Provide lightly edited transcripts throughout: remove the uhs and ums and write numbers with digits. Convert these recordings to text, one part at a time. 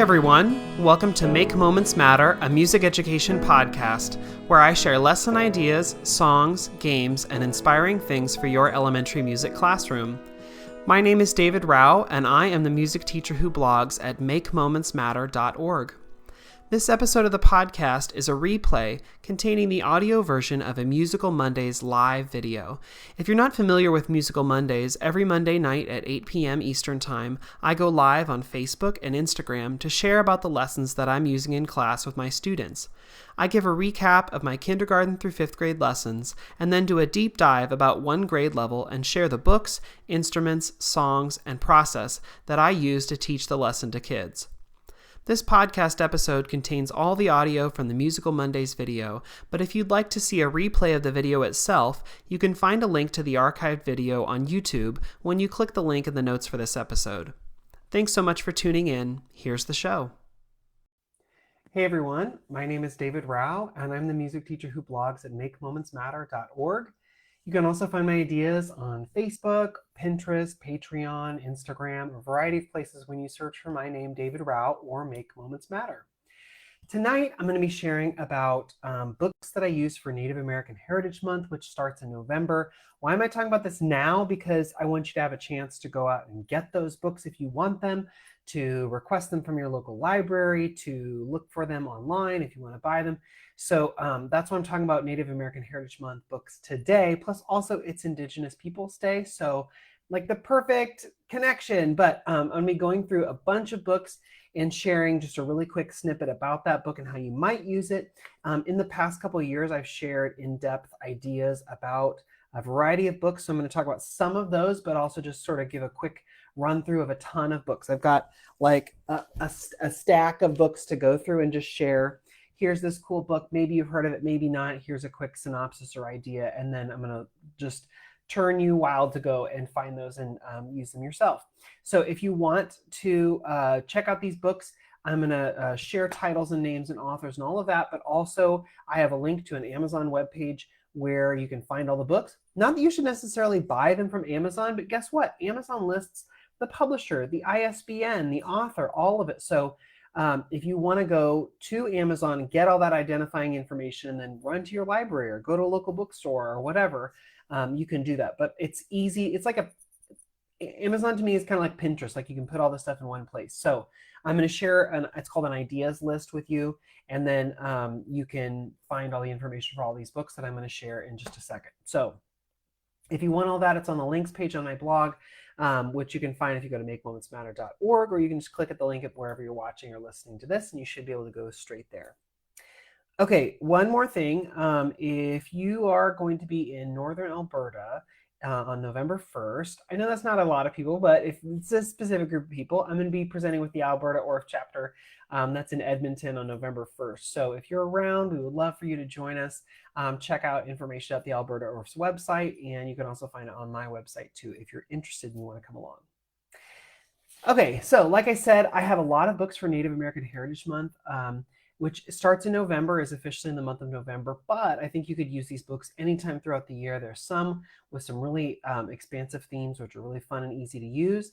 everyone. Welcome to Make Moments Matter, a music education podcast where I share lesson ideas, songs, games, and inspiring things for your elementary music classroom. My name is David Rao, and I am the music teacher who blogs at makemomentsmatter.org. This episode of the podcast is a replay containing the audio version of a Musical Mondays live video. If you're not familiar with Musical Mondays, every Monday night at 8 p.m. Eastern Time, I go live on Facebook and Instagram to share about the lessons that I'm using in class with my students. I give a recap of my kindergarten through 5th grade lessons, and then do a deep dive about one grade level and share the books, instruments, songs, and process that I use to teach the lesson to kids. This podcast episode contains all the audio from the Musical Mondays video, but if you'd like to see a replay of the video itself, you can find a link to the archived video on YouTube when you click the link in the notes for this episode. Thanks so much for tuning in. Here's the show. Hey everyone, my name is David Rao, and I'm the music teacher who blogs at makemomentsmatter.org. You can also find my ideas on Facebook, Pinterest, Patreon, Instagram, a variety of places when you search for my name, David Rao, or Make Moments Matter. Tonight, I'm going to be sharing about books that I use for Native American Heritage Month, which starts in November. Why am I talking about this now? Because I want you to have a chance to go out and get those books if you want them, to request them from your local library, to look for them online if you want to buy them. So that's why I'm talking about Native American Heritage Month books today. Plus also it's Indigenous Peoples Day. So like the perfect connection, but I'm going to be going through a bunch of books and sharing just a really quick snippet about that book and how you might use it. In the past couple of years, I've shared in-depth ideas about a variety of books. So I'm going to talk about some of those, but also just sort of give a quick run through of a ton of books. I've got like a stack of books to go through and just share. Here's this cool book. Maybe you've heard of it, maybe not. Here's a quick synopsis or idea. And then I'm going to just turn you wild to go and find those and use them yourself. So if you want to check out these books, I'm going to share titles and names and authors and all of that. But also I have a link to an Amazon webpage where you can find all the books. Not that you should necessarily buy them from Amazon, but guess what? Amazon lists the publisher, the ISBN, the author, all of it. So if you want to go to Amazon and get all that identifying information and then run to your library or go to a local bookstore or whatever, you can do that. But it's easy. It's like Amazon to me is kind of like Pinterest. Like you can put all this stuff in one place. So I'm going to share it's called an ideas list with you. And then you can find all the information for all these books that I'm going to share in just a second. So if you want all that, it's on the links page on my blog, which you can find if you go to makemomentsmatter.org, or you can just click at the link at wherever you're watching or listening to this, and you should be able to go straight there. Okay, one more thing. If you are going to be in Northern Alberta on November 1st, I know that's not a lot of people, but if it's a specific group of people, I'm going to be presenting with the Alberta Orff chapter. That's in Edmonton on November 1st. So if you're around, we would love for you to join us. Check out information at the Alberta Orff's website, and you can also find it on my website too if you're interested and you want to come along. Okay, so like I said, I have a lot of books for Native American Heritage Month, which starts in November, is officially in the month of November, but I think you could use these books anytime throughout the year. There's some with some really expansive themes, which are really fun and easy to use.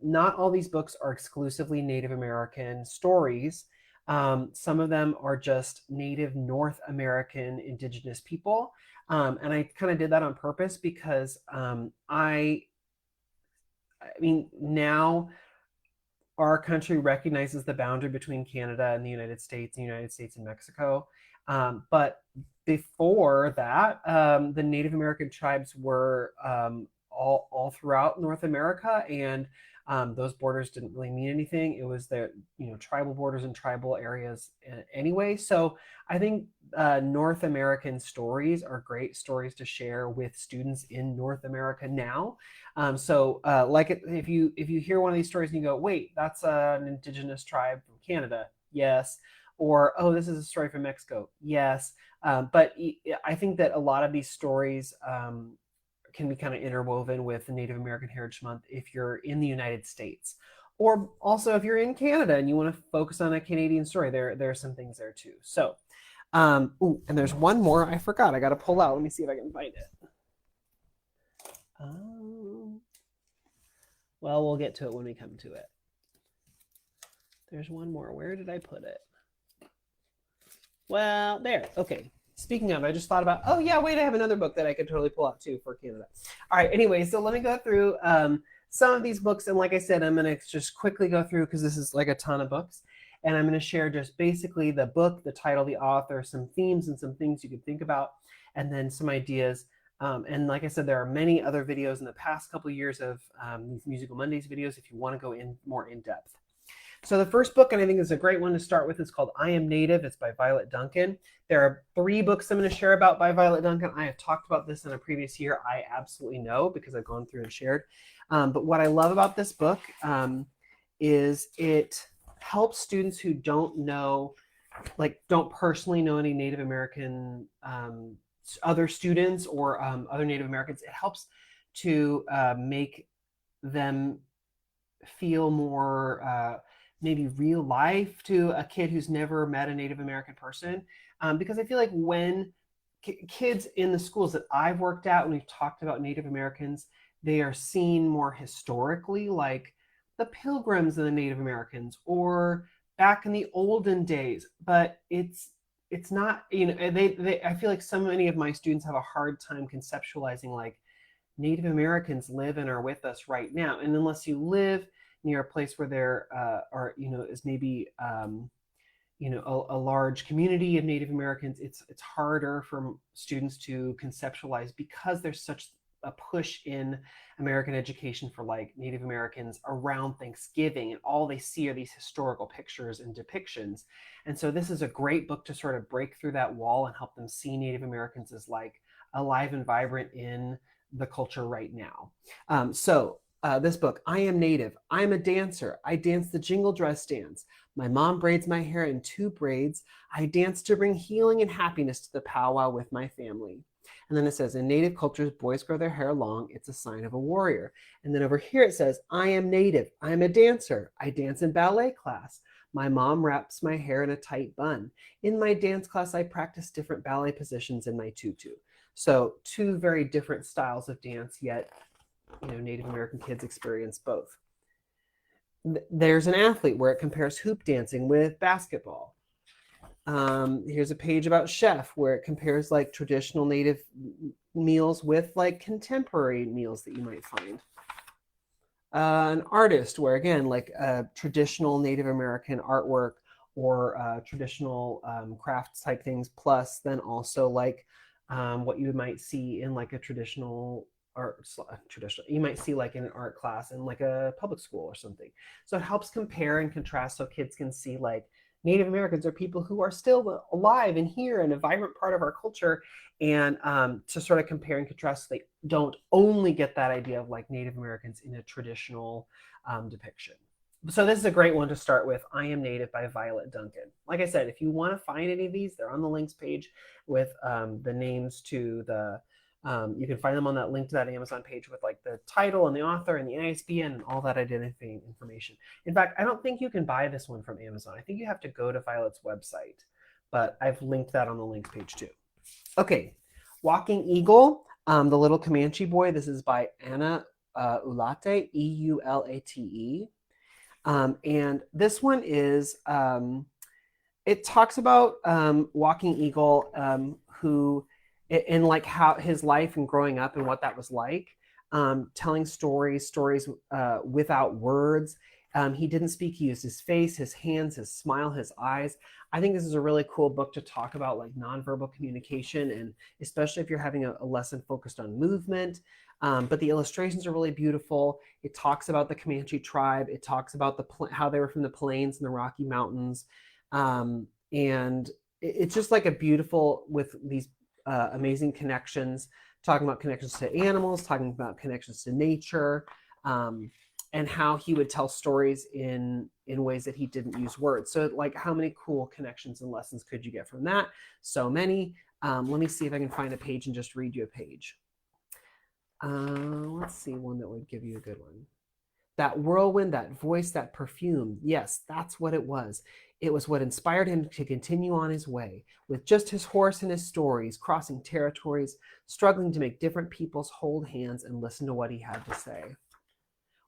Not all these books are exclusively Native American stories. Some of them are just Native North American Indigenous people. And I kind of did that on purpose because I mean, now our country recognizes the boundary between Canada and the United States and Mexico. But before that, the Native American tribes were all throughout North America, and those borders didn't really mean anything. It was the tribal borders and tribal areas anyway. So I think North American stories are great stories to share with students in North America now. If you hear one of these stories and you go, wait, that's an Indigenous tribe from Canada, yes. Or, oh, this is a story from Mexico, yes. But I think that a lot of these stories can be kind of interwoven with the Native American Heritage Month if you're in the United States. Or also if you're in Canada and you want to focus on a Canadian story, there are some things there too. So, and there's one more I forgot. I got to pull out. Let me see if I can find it. Well, we'll get to it when we come to it. There's one more. Where did I put it? Well, there. Okay. Speaking of, I just thought about, oh yeah, wait, I have another book that I could totally pull out too for Canada. All right, anyway, so let me go through some of these books. And like I said, I'm going to just quickly go through because this is like a ton of books. And I'm going to share just basically the book, the title, the author, some themes and some things you could think about, and then some ideas. And like I said, there are many other videos in the past couple of years of these Musical Mondays videos if you want to go in more in depth. So the first book, and I think is a great one to start with, is called I Am Native. It's by Violet Duncan. There are 3 books I'm going to share about by Violet Duncan. I have talked about this in a previous year. I absolutely know because I've gone through and shared. But what I love about this book is it helps students who don't know, like don't personally know any Native American other students or other Native Americans. It helps to make them feel more maybe real life to a kid who's never met a Native American person. Because I feel like when kids in the schools that I've worked at, when we've talked about Native Americans, they are seen more historically, like the Pilgrims and the Native Americans, or back in the olden days. But it's not, you know, I feel like so many of my students have a hard time conceptualizing like Native Americans live and are with us right now. And unless you live near a place where there are, you know, is maybe, you know, a large community of Native Americans, it's harder for students to conceptualize because there's such a push in American education for like Native Americans around Thanksgiving, and all they see are these historical pictures and depictions. And so this is a great book to sort of break through that wall and help them see Native Americans as like alive and vibrant in the culture right now. This book, I Am Native. I'm a dancer. I dance the jingle dress dance. My mom braids my hair in 2 braids. I dance to bring healing and happiness to the powwow with my family. And then it says, in Native cultures, boys grow their hair long. It's a sign of a warrior. And then over here it says, I am Native. I'm a dancer. I dance in ballet class. My mom wraps my hair in a tight bun. In my dance class, I practice different ballet positions in my tutu. So 2 very different styles of dance, yet, you know, Native American kids experience both. There's an athlete where it compares hoop dancing with basketball. Here's a page about chef where it compares like traditional Native meals with like contemporary meals that you might find. An artist where, again, like traditional Native American artwork or traditional crafts type things, plus then also like what you might see in like a traditional you might see like in an art class in like a public school or something. So it helps compare and contrast so kids can see like Native Americans are people who are still alive and here and a vibrant part of our culture, and to sort of compare and contrast so they don't only get that idea of like Native Americans in a traditional depiction. So this is a great one to start with, I Am Native by Violet Duncan. Like I said, if you want to find any of these, they're on the links page with the names to the you can find them on that link to that Amazon page with like the title and the author and the ISBN and all that identifying information. In fact, I don't think you can buy this one from Amazon. I think you have to go to Violet's website, but I've linked that on the links page too. Okay, Walking Eagle, The Little Comanche Boy. This is by Anna Ulate, Eulate. And this one is, it talks about Walking Eagle, who, in like how his life and growing up and what that was like, telling stories without words. He didn't speak. He used his face, his hands, his smile, his eyes. I think this is a really cool book to talk about like nonverbal communication, and especially if you're having a lesson focused on movement. But the illustrations are really beautiful. It talks about the Comanche tribe. It talks about how they were from the plains and the Rocky Mountains. And it's just like a beautiful, with these amazing connections, talking about connections to animals, talking about connections to nature, and how he would tell stories in ways that he didn't use words. So like, how many cool connections and lessons could you get from that? So many. Let me see if I can find a page and just read you a page. Let's see one that would give you a good one. That whirlwind, that voice, that perfume. Yes, that's what it was. It was what inspired him to continue on his way, with just his horse and his stories, crossing territories, struggling to make different peoples hold hands and listen to what he had to say.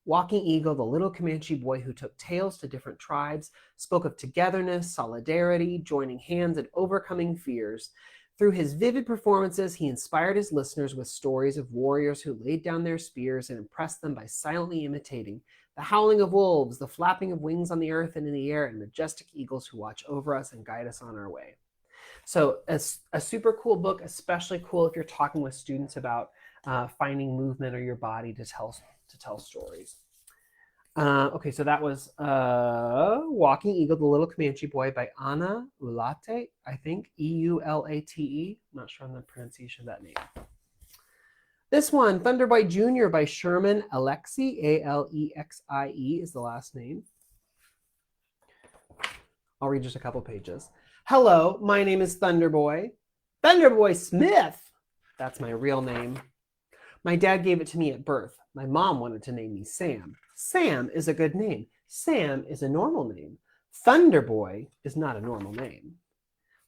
Walking Eagle, the little Comanche boy who took tales to different tribes, spoke of togetherness, solidarity, joining hands, and overcoming fears. Through his vivid performances, he inspired his listeners with stories of warriors who laid down their spears and impressed them by silently imitating the howling of wolves, the flapping of wings on the earth and in the air, and majestic eagles who watch over us and guide us on our way. So a super cool book, especially cool if you're talking with students about finding movement or your body to tell stories. Okay, so that was Walking Eagle, the Little Comanche Boy by Ana Ulate, I think, Eulate. I'm not sure on the pronunciation of that name. This one, Thunderboy Jr. by Sherman Alexie, Alexie is the last name. I'll read just a couple pages. Hello, my name is Thunderboy. Thunderboy Smith. That's my real name. My dad gave it to me at birth. My mom wanted to name me Sam. Sam is a good name. Sam is a normal name. Thunderboy is not a normal name.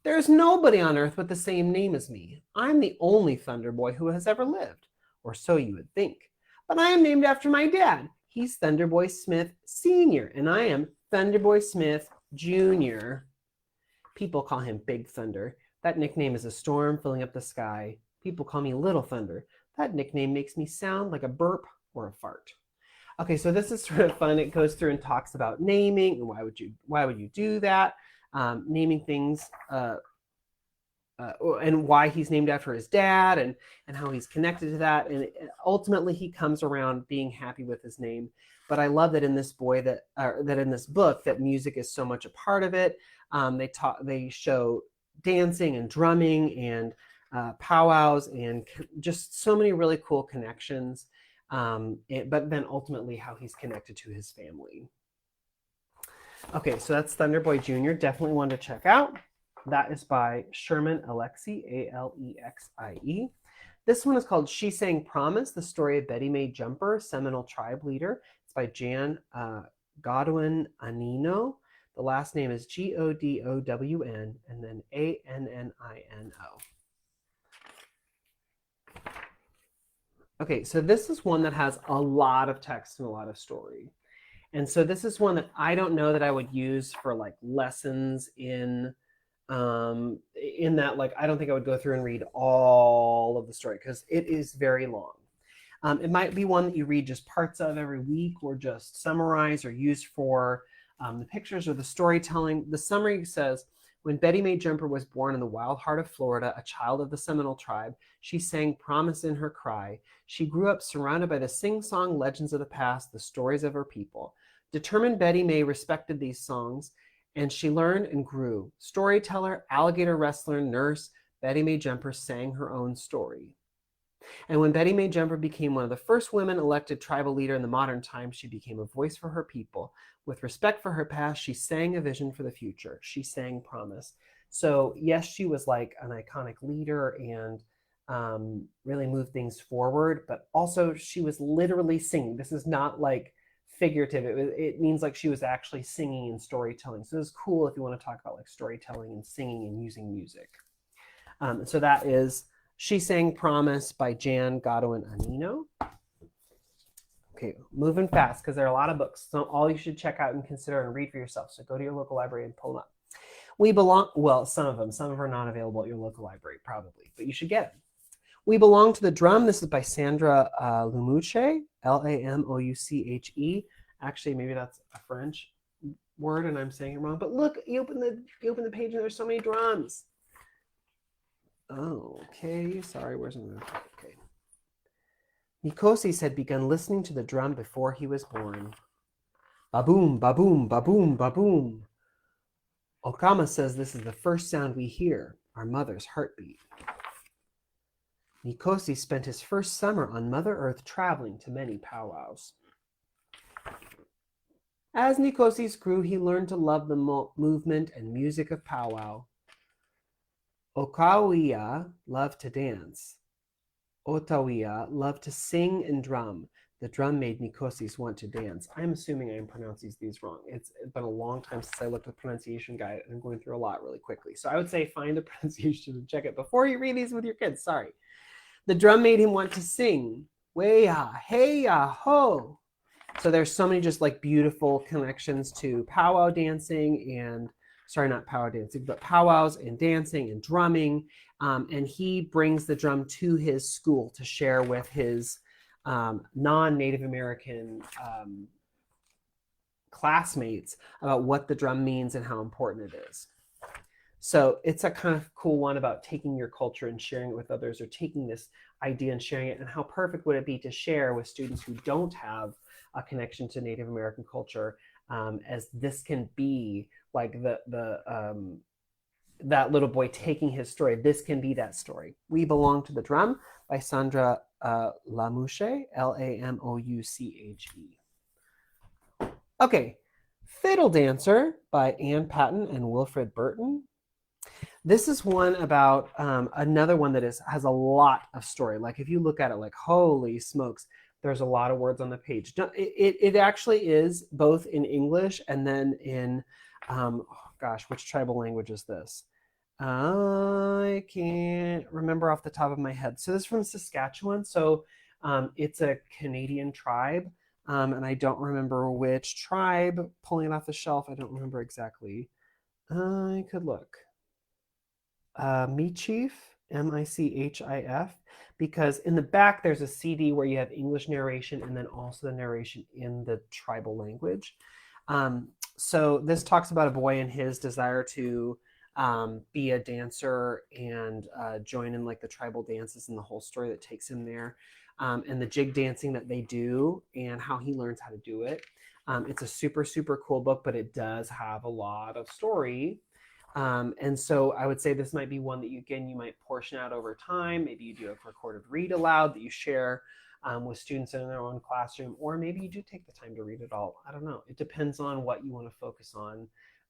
There is nobody on earth with the same name as me. I'm the only Thunderboy who has ever lived, or so you would think. But I am named after my dad. He's Thunderboy Smith Sr., and I am Thunderboy Smith Jr. People call him Big Thunder. That nickname is a storm filling up the sky. People call me Little Thunder. That nickname makes me sound like a burp or a fart. Okay, so this is sort of fun. It goes through and talks about naming and why would you do that, naming things, and why he's named after his dad and how he's connected to that. And ultimately, he comes around being happy with his name. But I love that in this book that music is so much a part of it. They show dancing and drumming and powwows and just so many really cool connections. But then ultimately how he's connected to his family. Okay, so that's Thunderboy Jr. Definitely one to check out. That is by Sherman Alexie, Alexie. This one is called She Sang Promise, the story of Betty Mae Jumper, Seminole tribe leader. It's by Jan Godwin Anino. The last name is Godowyn and then Annino. Okay, so this is one that has a lot of text and a lot of story. And so this is one that I don't know that I would use for like lessons in that, like, I don't think I would go through and read all of the story because it is very long. It might be one that you read just parts of every week or just summarize or use for the pictures or the storytelling. The summary says, when Betty Mae Jumper was born in the wild heart of Florida, a child of the Seminole tribe, she sang promise in her cry. She grew up surrounded by the sing-song legends of the past, the stories of her people. Determined Betty Mae respected these songs, and she learned and grew. Storyteller, alligator wrestler, nurse, Betty Mae Jumper sang her own story. And when Betty Mae Jumper became one of the first women elected tribal leader in the modern time, she became a voice for her people. With respect for her past, she sang a vision for the future. She sang promise. So yes, she was like an iconic leader and really moved things forward, but also she was literally singing. This is not like figurative. It means like she was actually singing and storytelling. So it's cool if you want to talk about like storytelling and singing and using music. So that is She Sang Promise by Jan Godwin Anino. Okay, moving fast because there are a lot of books. So all you should check out and consider and read for yourself. So go to your local library and pull them up. Some of them are not available at your local library probably, but you should get them. We Belong to the Drum. This is by Sandra Lamouche, Lamouche. Actually, maybe that's a French word and I'm saying it wrong. But look, you open the page and there's so many drums. Oh, okay. Sorry, where's the okay. Nikosis had begun listening to the drum before he was born. Ba-boom, ba-boom, ba-boom, ba-boom. Okama says this is the first sound we hear, our mother's heartbeat. Nikosi spent his first summer on Mother Earth traveling to many powwows. As Nikosis grew, he learned to love the movement and music of powwow. Okawia loved to dance. Otawia loved to sing and drum. The drum made Nikosis want to dance. I'm assuming I'm pronouncing these wrong. It's been a long time since I looked at the pronunciation guide and I'm going through a lot really quickly. So I would say find a pronunciation and check it before you read these with your kids. Sorry. The drum made him want to sing. Way-ya, hey-ya, ho. So there's so many just like beautiful connections to powwow dancing and, sorry, not powwow dancing, but powwows and dancing and drumming. And he brings the drum to his school to share with his non-Native American classmates about what the drum means and how important it is. So it's a kind of cool one about taking your culture and sharing it with others, or taking this idea and sharing it. And how perfect would it be to share with students who don't have a connection to Native American culture, as this can be like that little boy taking his story. This can be that story. We Belong to the Drum by Sandra Lamouche, Lamouche. Okay, Fiddle Dancer by Ann Patton and Wilfred Burton. This is one about another one that has a lot of story. Like if you look at it, like holy smokes, there's a lot of words on the page. It actually is both in English and then in, oh gosh, which tribal language is this? I can't remember off the top of my head. So this is from Saskatchewan. So it's a Canadian tribe. And I don't remember which tribe. Pulling it off the shelf, I don't remember exactly. I could look. Michif, Michif, because in the back there's a CD where you have English narration and then also the narration in the tribal language. So this talks about a boy and his desire to be a dancer and join in like the tribal dances and the whole story that takes him there, and the jig dancing that they do and how he learns how to do it. It's a super, super cool book, but it does have a lot of story. And so I would say this might be one that you might portion out over time. Maybe you do a recorded read aloud that you share with students in their own classroom, or maybe you do take the time to read it all. I don't know. It depends on what you want to focus on,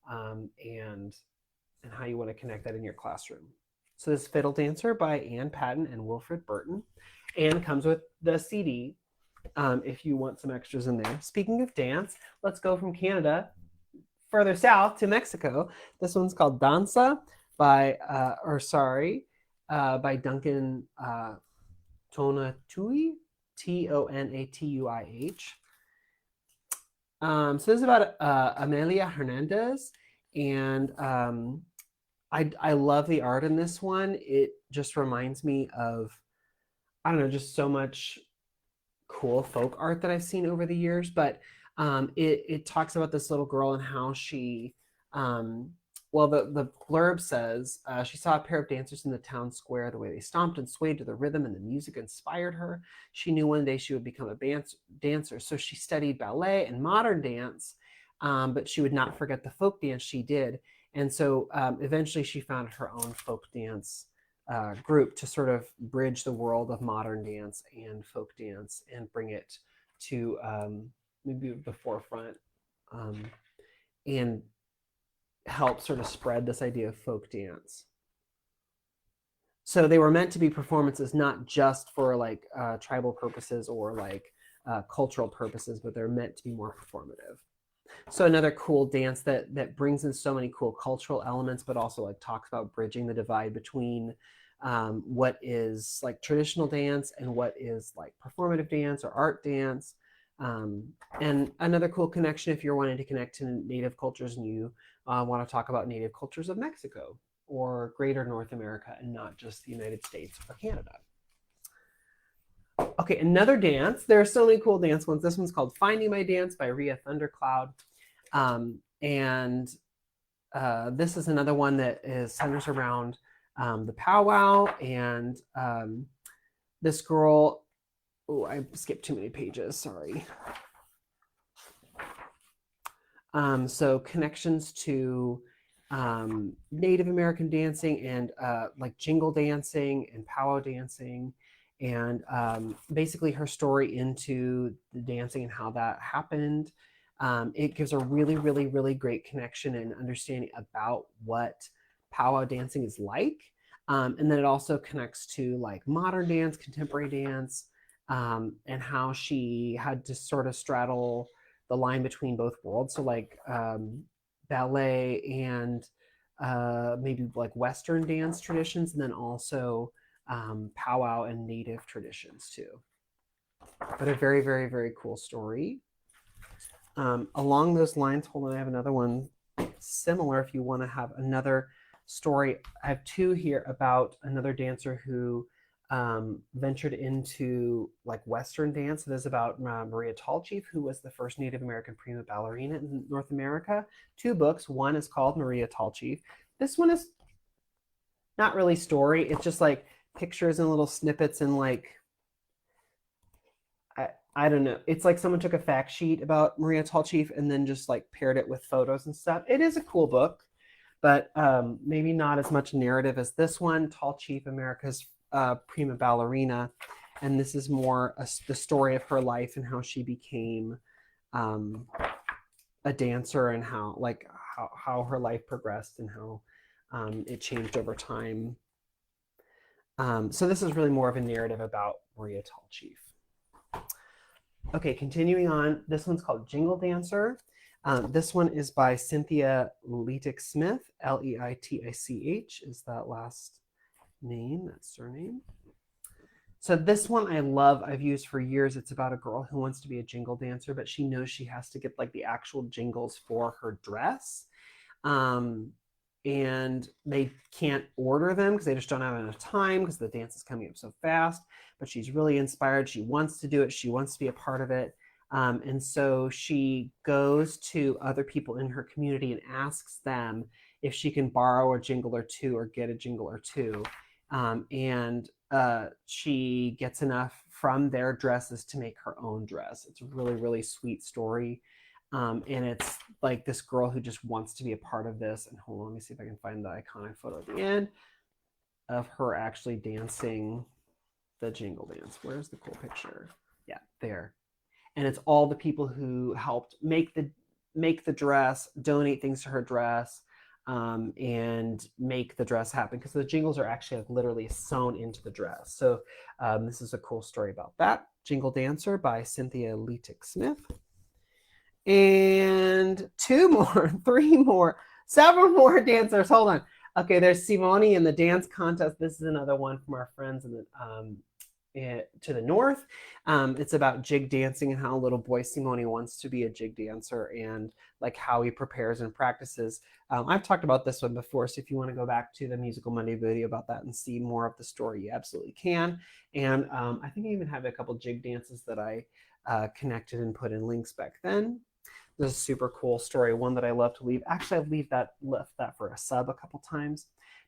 and how you want to connect that in your classroom. So this Fiddle Dancer by Ann Patton and Wilfred Burton, and comes with the CD if you want some extras in there. Speaking of dance, let's go from Canada further south to Mexico. This one's called Danza by Duncan Tonatiuh, Tonatuih. So this is about Amelia Hernandez, and I love the art in this one. It just reminds me of, I don't know, just so much cool folk art that I've seen over the years. But it talks about this little girl and how she, well, the blurb says, she saw a pair of dancers in the town square. The way they stomped and swayed to the rhythm and the music inspired her. She knew one day she would become a dancer. So she studied ballet and modern dance, but she would not forget the folk dance she did. And so eventually she found her own folk dance group to sort of bridge the world of modern dance and folk dance and bring it to maybe the forefront, and help sort of spread this idea of folk dance. So they were meant to be performances not just for like tribal purposes or like cultural purposes, but they're meant to be more performative. So another cool dance that brings in so many cool cultural elements, but also like talks about bridging the divide between what is like traditional dance and what is like performative dance or art dance. And another cool connection if you're wanting to connect to Native cultures and you want to talk about Native cultures of Mexico or greater North America and not just the United States or Canada. Okay, another dance. There are so many cool dance ones. This one's called Finding My Dance by Rhea Thundercloud. This is another one that centers around the powwow, and this girl, oh, I skipped too many pages, sorry. So connections to Native American dancing and like jingle dancing and powwow dancing, and basically her story into the dancing and how that happened. It gives a really, really, really great connection and understanding about what powwow dancing is like. And then it also connects to like modern dance, contemporary dance, and how she had to sort of straddle the line between both worlds. So like ballet and maybe like Western dance traditions, and then also powwow and Native traditions too. But a very, very, very cool story. Along those lines, hold on, I have another one similar if you want to have another story. I have two here about another dancer who ventured into like Western dance. It is about Maria Tallchief, who was the first Native American prima ballerina in North America. Two books. One is called Maria Tallchief. This one is not really story. It's just like pictures and little snippets and like, I don't know. It's like someone took a fact sheet about Maria Tallchief and then just like paired it with photos and stuff. It is a cool book, but maybe not as much narrative as this one, Tallchief, America's prima ballerina. And this is more the story of her life and how she became a dancer and how her life progressed and how it changed over time. So this is really more of a narrative about Maria Tallchief. Okay, continuing on, this one's called Jingle Dancer. This one is by Cynthia Leitich Smith, Leitich is that last name, that surname. So this one I love, I've used for years. It's about a girl who wants to be a jingle dancer, but she knows she has to get like the actual jingles for her dress. And they can't order them because they just don't have enough time because the dance is coming up so fast. But she's really inspired. She wants to do it. She wants to be a part of it. And so she goes to other people in her community and asks them if she can borrow a jingle or two or get a jingle or two. And she gets enough from their dresses to make her own dress. It's a really, really sweet story. And it's like this girl who just wants to be a part of this. And hold on, let me see if I can find the iconic photo at the end of her actually dancing the jingle dance. Where's the cool picture? Yeah, there. And it's all the people who helped make the dress, donate things to her dress, and make the dress happen, because the jingles are actually like literally sewn into the dress. So this is a cool story about that. Jingle Dancer by Cynthia Leitich Smith. And two more, three more, several more dancers. Hold on. Okay, there's Simone in the dance contest. This is another one from our friends in the to the north. It's about jig dancing and how little boy Simone wants to be a jig dancer and like how he prepares and practices. I've talked about this one before, so if you want to go back to the Musical Monday video about that and see more of the story, you absolutely can. And I think I even have a couple jig dances that I connected and put in links back then. This is a super cool story, one that I love to leave. Actually, I've left that for a sub a couple times.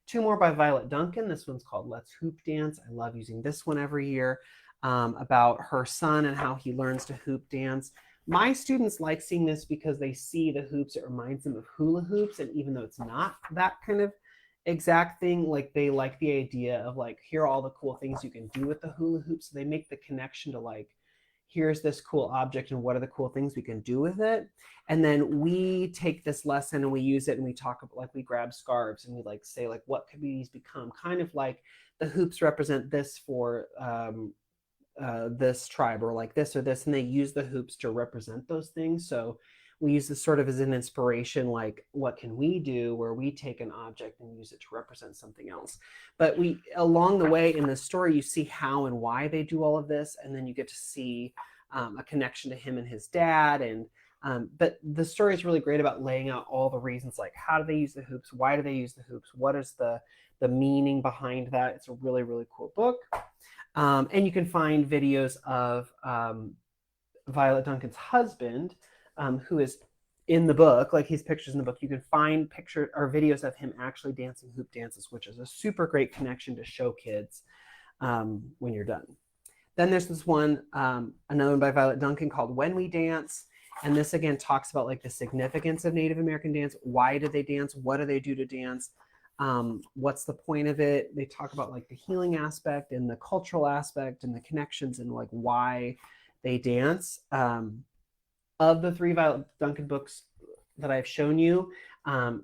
Two more by Violet Duncan. This one's called Let's Hoop Dance. I love using this one every year, about her son and how he learns to hoop dance. My students like seeing this because they see the hoops. It reminds them of hula hoops. And even though it's not that kind of exact thing, like they like the idea of like, here are all the cool things you can do with the hula hoops. So they make the connection to like, here's this cool object and what are the cool things we can do with it. And then we take this lesson and we use it and we talk about, like, we grab scarves and we like say like, what could these become? Kind of like the hoops represent this for this tribe, or like this or this, and they use the hoops to represent those things. So we use this sort of as an inspiration, like what can we do, where we take an object and use it to represent something else. But we, along the way in the story, you see how and why they do all of this, and then you get to see a connection to him and his dad. And but the story is really great about laying out all the reasons, like how do they use the hoops, why do they use the hoops, what is the meaning behind that. It's a really, really cool book. And you can find videos of Violet Duncan's husband, who is in the book, like his pictures in the book. You can find pictures or videos of him actually dancing hoop dances, which is a super great connection to show kids when you're done. Then there's this one, another one by Violet Duncan called When We Dance. And this again talks about like the significance of Native American dance. Why do they dance? What do they do to dance? What's the point of it? They talk about like the healing aspect and the cultural aspect and the connections and like why they dance. Of the three Violet Duncan books that I've shown you,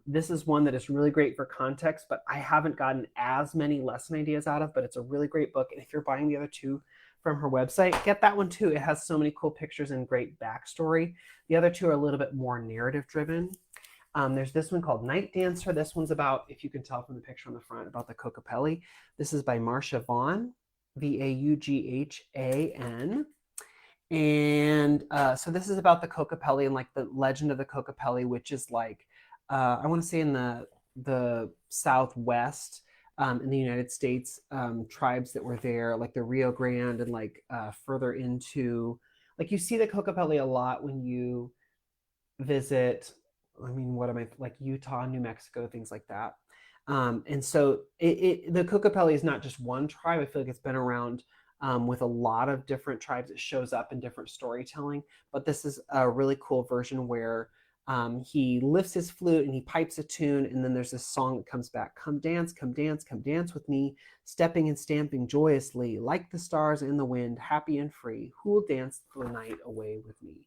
this is one that is really great for context, but I haven't gotten as many lesson ideas out of, but it's a really great book. And if you're buying the other two from her website, get that one too. It has so many cool pictures and great backstory. The other two are a little bit more narrative driven. There's this one called Night Dancer. This one's about, if you can tell from the picture on the front, about the Kokopelli. This is by Marcia Vaughn, Vaughan. And so this is about the Kokopelli and like the legend of the Kokopelli, which is like, I want to say in the Southwest in the United States, tribes that were there, like the Rio Grande and like further into, like you see the Kokopelli a lot when you visit, I mean, what am I, like Utah, New Mexico, things like that. And so the Kokopelli is not just one tribe. I feel like it's been around with a lot of different tribes. It shows up in different storytelling, but this is a really cool version where he lifts his flute and he pipes a tune, and then there's this song that comes back. Come dance, come dance, come dance with me, stepping and stamping joyously, like the stars in the wind, happy and free. Who'll dance the night away with me?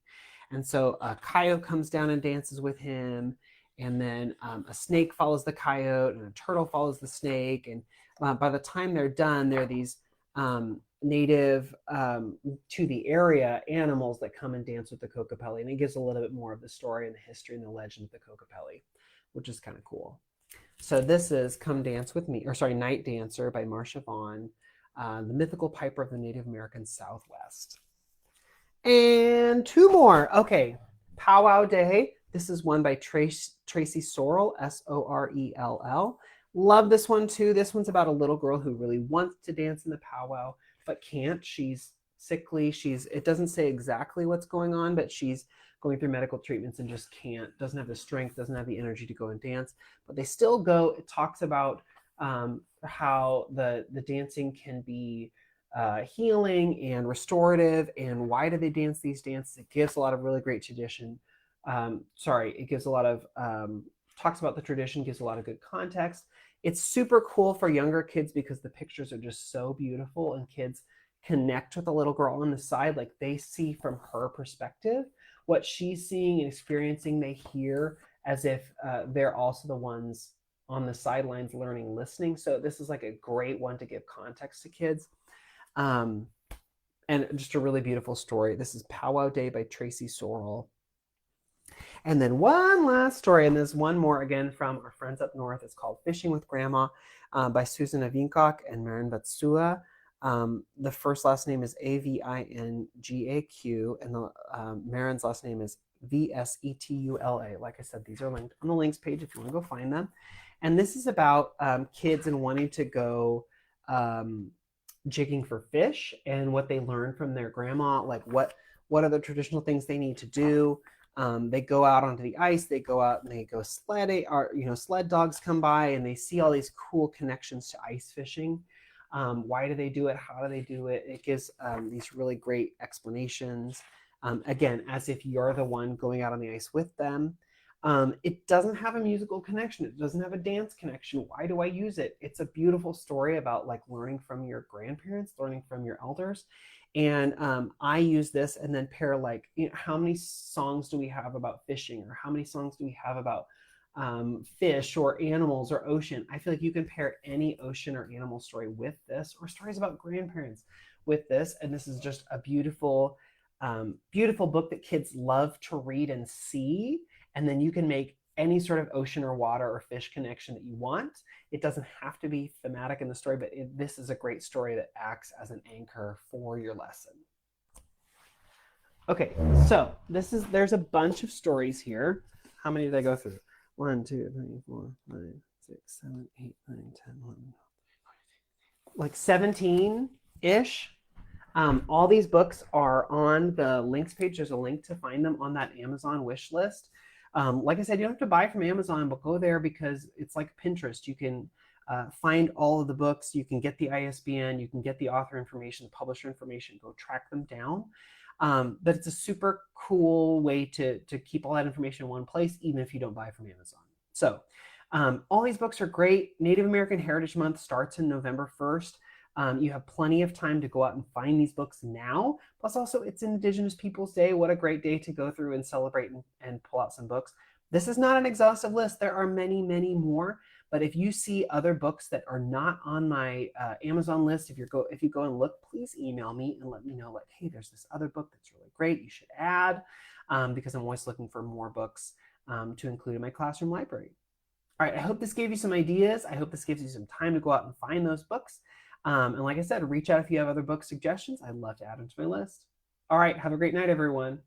And so a coyote comes down and dances with him, and then a snake follows the coyote, and a turtle follows the snake. And by the time they're done, there are these native to the area animals that come and dance with the Kokopelli, and it gives a little bit more of the story and the history and the legend of the Kokopelli, which is kind of cool. So this is Come Dance With Me, or sorry, Night Dancer by Marcia Vaughn, the mythical piper of the Native American Southwest. And two more. Okay, Powwow Day. This is one by Tracy Sorrell, Sorell. Love this one too. This one's about a little girl who really wants to dance in the powwow, but can't. She's sickly. It doesn't say exactly what's going on, but she's going through medical treatments and just can't, doesn't have the strength, doesn't have the energy to go and dance, but they still go. It talks about how the dancing can be healing and restorative, and why do they dance these dances. It gives a lot of really great tradition. It gives a lot of talks about the tradition, gives a lot of good context. It's super cool for younger kids because the pictures are just so beautiful, and kids connect with the little girl on the side. Like they see from her perspective what she's seeing and experiencing. They hear as if they're also the ones on the sidelines learning, listening. So this is like a great one to give context to kids. And just a really beautiful story. This is Powwow Day by Tracy Sorrell. And then one last story, and there's one more again from our friends up north. It's called Fishing with Grandma by Susan Avinkok and Marin Vatsua. The first last name is Avingaq, and the Marin's last name is Vsetula. Like I said, these are linked on the links page if you want to go find them. And this is about kids and wanting to go jigging for fish, and what they learn from their grandma, like what are the traditional things they need to do. They go out onto the ice, they go out and they go sledding, or sled dogs come by, and they see all these cool connections to ice fishing. Why do they do it? How do they do it? It gives these really great explanations. Again, as if you're the one going out on the ice with them. It doesn't have a musical connection. It doesn't have a dance connection. Why do I use it? It's a beautiful story about like learning from your grandparents, learning from your elders. And I use this and then pair like, how many songs do we have about fishing, or how many songs do we have about fish or animals or ocean? I feel like you can pair any ocean or animal story with this, or stories about grandparents with this. And this is just a beautiful, beautiful book that kids love to read and see. And then you can make any sort of ocean or water or fish connection that you want. It doesn't have to be thematic in the story, but this is a great story that acts as an anchor for your lesson. Okay, so there's a bunch of stories here. How many did I go through? 1, 2, 3, 4, 5, 6, 7, 8, 9, 10, 11, like 17-ish. All these books are on the links page. There's a link to find them on that Amazon wish list. Like I said, you don't have to buy from Amazon, but go there because it's like Pinterest. You can find all of the books. You can get the ISBN. You can get the author information, the publisher information. Go track them down. But it's a super cool way to keep all that information in one place, even if you don't buy from Amazon. So all these books are great. Native American Heritage Month starts in November 1st. You have plenty of time to go out and find these books now. Plus also it's Indigenous Peoples Day. What a great day to go through and celebrate and pull out some books. This is not an exhaustive list. There are many, many more. But if you see other books that are not on my Amazon list, if you go and look, please email me and let me know, like, hey, there's this other book that's really great. You should add, because I'm always looking for more books to include in my classroom library. All right, I hope this gave you some ideas. I hope this gives you some time to go out and find those books. And like I said, reach out if you have other book suggestions. I'd love to add them to my list. All right. Have a great night, everyone.